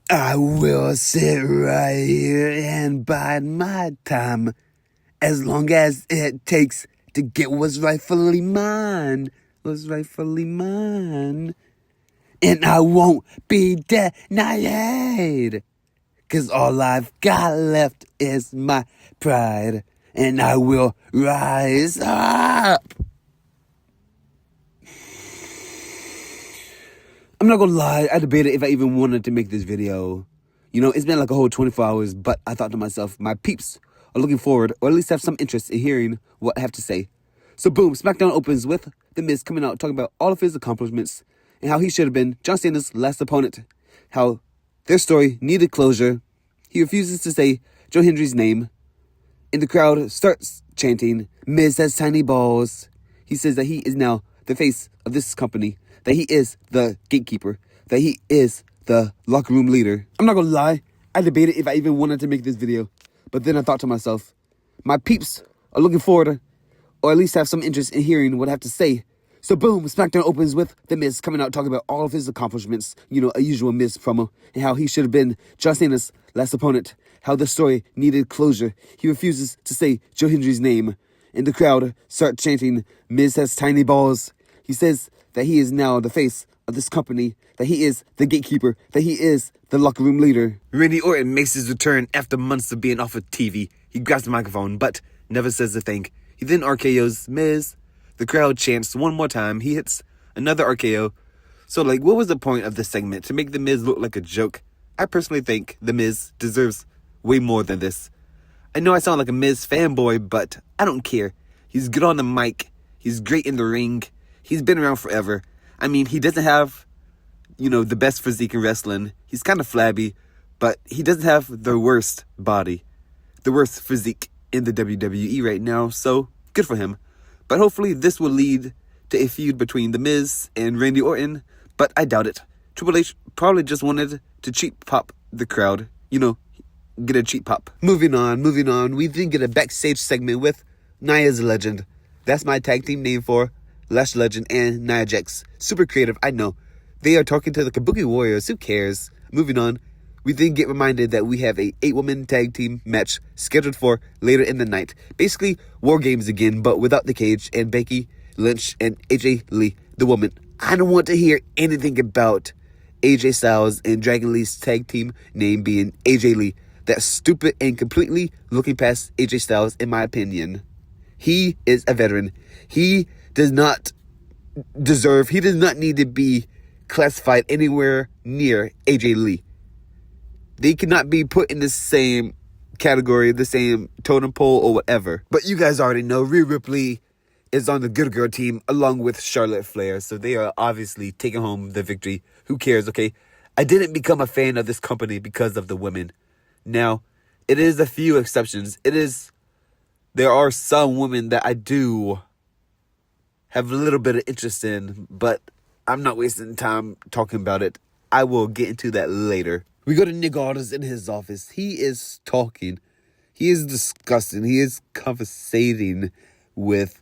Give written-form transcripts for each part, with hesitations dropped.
I will sit right here and bide my time as long as it takes to get what's rightfully mine. What's rightfully mine. And I won't be denied. 'Cause all I've got left is my pride. And I will rise up. I'm not gonna lie, I debated if I even wanted to make this video. You know, it's been like a whole 24 hours, but I thought to myself, my peeps are looking forward, or at least have some interest in hearing what I have to say. So boom, Smackdown opens with The Miz coming out talking about all of his accomplishments and how he should have been John Cena's last opponent, how their story needed closure. He refuses to say Joe Hendry's name, and the crowd starts chanting, Miz has tiny balls. He says that he is now the face of this company, that he is the gatekeeper, that he is the locker room leader. I'm not gonna lie, I debated if I even wanted to make this video, but then I thought to myself, my peeps are looking forward, or at least have some interest in hearing what I have to say. So boom, SmackDown opens with The Miz coming out talking about all of his accomplishments, you know, a usual Miz promo, and how he should have been John Cena's last opponent, how the story needed closure. He refuses to say Joe Hendry's name, and the crowd start chanting, Miz has tiny balls. He says that he is now the face of this company, that he is the gatekeeper, that he is the locker room leader. Randy Orton makes his return after months of being off of TV. He grabs the microphone, but never says a thing. He then RKO's Miz. The crowd chants one more time. He hits another RKO. So, like, what was the point of this segment? To make The Miz look like a joke? I personally think The Miz deserves way more than this. I know I sound like a Miz fanboy, but I don't care. He's good on the mic. He's great in the ring. He's been around forever. I mean, he doesn't have, you know, the best physique in wrestling. He's kind of flabby, but he doesn't have the worst body, the worst physique in the WWE right now, so good for him. But hopefully this will lead to a feud between The Miz and Randy Orton, but I doubt it. Triple H probably just wanted to cheap pop the crowd, you know, get a cheap pop. Moving on, we then get a backstage segment with Nia's Legend. That's my tag team name for Lash Legend and Nia Jax. Super creative, I know. They are talking to the Kabuki Warriors, who cares? Moving on, we then get reminded that we have a 8-woman tag team match scheduled for later in the night. Basically, War Games again, but without the cage, and Becky Lynch and AJ Lee, the woman. I don't want to hear anything about AJ Styles and Dragon Lee's tag team name being AJ Lee. That's stupid and completely looking past AJ Styles, in my opinion. He is a veteran. He does not need to be classified anywhere near AJ Lee. They cannot be put in the same category, the same totem pole or whatever. But you guys already know Rhea Ripley is on the good girl team along with Charlotte Flair. So they are obviously taking home the victory. Who cares, okay? I didn't become a fan of this company because of the women. Now, it is a few exceptions. There are some women that I do have a little bit of interest in, but I'm not wasting time talking about it. I will get into that later. We go to Nick Aldis in his office. He is talking. He is discussing. He is conversating with,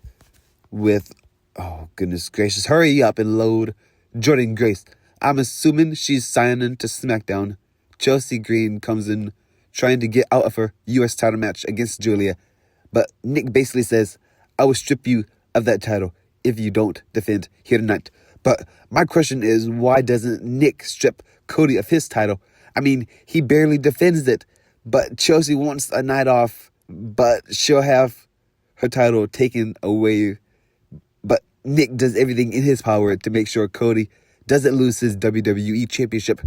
oh goodness gracious, hurry up and load Jordynne Grace. I'm assuming she's signing to SmackDown. Chelsea Green comes in trying to get out of her U.S. title match against Julia. But Nick basically says, I will strip you of that title if you don't defend here tonight. But my question is, why doesn't Nick strip Cody of his title? I mean, he barely defends it, but Chelsea wants a night off, but she'll have her title taken away. But Nick does everything in his power to make sure Cody doesn't lose his WWE Championship.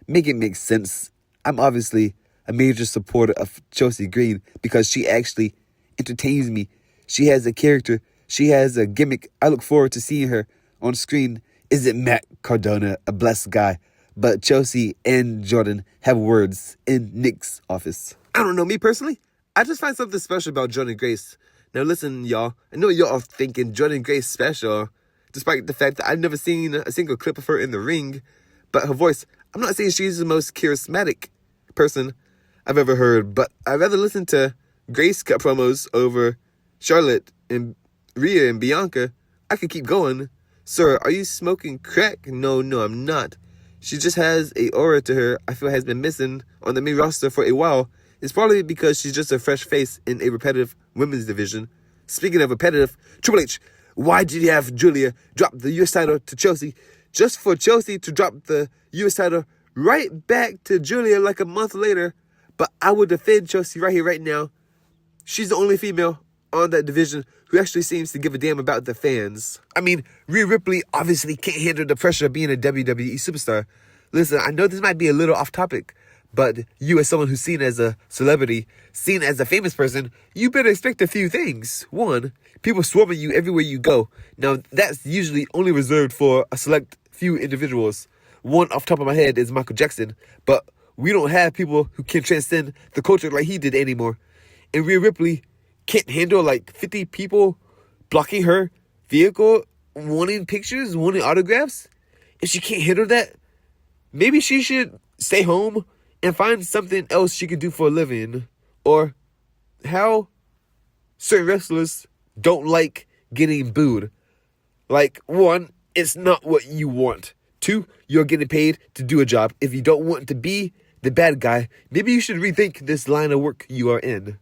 Make it make sense. I'm obviously a major supporter of Chelsea Green because she actually entertains me. She has a character. She has a gimmick. I look forward to seeing her on screen. Is it Matt Cardona, a blessed guy? But Chelsea and Jordan have words in Nick's office. I don't know, me personally, I just find something special about Jordynne Grace. Now listen, y'all. I know y'all are thinking Jordynne Grace special, despite the fact that I've never seen a single clip of her in the ring. But her voice, I'm not saying she's the most charismatic person I've ever heard, but I'd rather listen to Grace cut promos over Charlotte and Rhea and Bianca. I could keep going. Sir, are you smoking crack? No, I'm not. She just has a aura to her I feel has been missing on the main roster for a while. It's probably because she's just a fresh face in a repetitive women's division. Speaking of repetitive, Triple H, why did you have Julia drop the US title to Chelsea just for Chelsea to drop the US title right back to Julia like a month later? But I would defend Chelsea right here, right now. She's the only female on that division who actually seems to give a damn about the fans. I mean, Rhea Ripley obviously can't handle the pressure of being a WWE superstar. Listen, I know this might be a little off topic, but you as someone who's seen as a celebrity, seen as a famous person, you better expect a few things. One, people swarming you everywhere you go. Now, that's usually only reserved for a select few individuals. One off the top of my head is Michael Jackson, but we don't have people who can transcend the culture like he did anymore. And Rhea Ripley can't handle like 50 people blocking her vehicle, wanting pictures, wanting autographs. If she can't handle that, maybe she should stay home and find something else she can do for a living. Or how certain wrestlers don't like getting booed. Like, one, it's not what you want. Two, you're getting paid to do a job. If you don't want to be the bad guy, maybe you should rethink this line of work you are in.